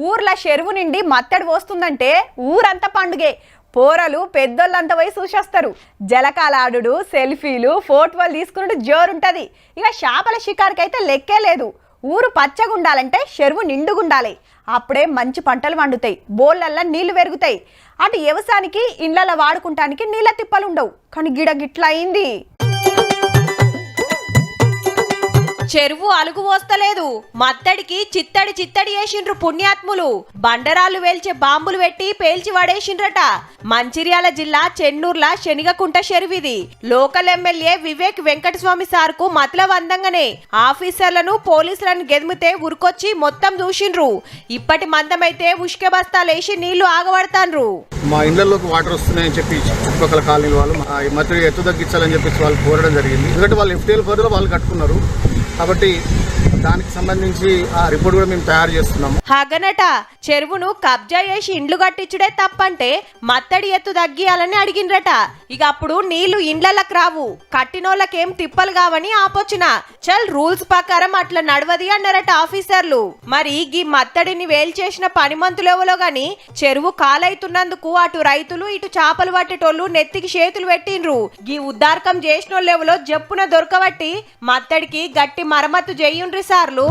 ఊర్ల చెరువు నిండి మత్తడి పోస్తుందంటే ఊరంతా పండుగే. పోరలు పెద్దోళ్ళంతా పోయి చూసేస్తారు. జలకాలాడు, సెల్ఫీలు, ఫోటోలు తీసుకున్నట్టు జోరుంటది. ఇక చేపల షికారుకైతే లెక్కే లేదు. ఊరు పచ్చగుండాలంటే చెరువు నిండుగుండాలి. అప్పుడే మంచి పంటలు వండుతాయి, బోళ్ళల్లో నీళ్లు పెరుగుతాయి. అటు వ్యవసాయానికి ఇండ్ల వాడుకుంటానికి నీళ్ళ తిప్పలుండవు. కానీ గిడ గిట్లా అయింది. చెరువు అలుగు వస్తలేదు. మత్తడికి చిత్తడి చిత్తడి వేసిండ్రు పుణ్యాత్ములు. బండరాళ్ళు వేల్చే బాంబులు పెట్టి పేల్చి పడేసిండ్రట. మంచిర్యాల జిల్లా చెన్నూర్ల శనిగకుంట చెరువిది. Local MLA Vivek Venkataswamy sir కు మతలబందంగానే ఆఫీసర్లను పోలీసులను గెదిమితే ఉరుకొచ్చి మొత్తం చూసిండ్రు. ఇప్పటి మందమైతే ఉష్కె బస్తాలేసి నీళ్లు ఆగబడతాన్రు. మా ఇళ్లలోకి వాటర్ వస్తున్నాయని చెప్పి చుట్టుపక్కల కాలనీ వాళ్ళు మత్తడి ఎత్తు తగ్గించాలని చెప్పేసి వాళ్ళు కోరడం జరిగింది. ఎందుకంటే వాళ్ళు ఎఫ్టీఎల్ పరిధిలో వాళ్ళు కట్టుకున్నారు కాబట్టి దానికి సంబంధించి ఆ రిపోర్ట్ కూడా మేము తయారు చేస్తున్నాము. హగనట చెరువును కబ్జా చేసి ఇండ్లు కట్టించుడే తప్పంటే మత్తడి ఎత్తు తగ్గియాలని అడిగిండ్రట. ఇక అప్పుడు నీళ్లు ఇండ్లకి రావు, కట్టినోళ్ళకేం తిప్పలు కావని ఆపొచ్చిన. చల్ రూల్స్ ప్రకారం అట్లా నడవది అన్నారట ఆఫీసర్లు. మరి గీ మత్తడిని వేల్చేసిన పనిమంతులెవలో గాని చెరువు కాలైతున్నందుకు అటు రైతులు ఇటు చేపలు పట్టేటోళ్లు నెత్తికి చేతులు పెట్టిండ్రు. గీ ఉద్దారకం చేసినోళ్ళెవలో జప్పున దొరకబట్టి మత్తడికి గట్టి మరమ్మతు చేయుండ్రి సార్లు.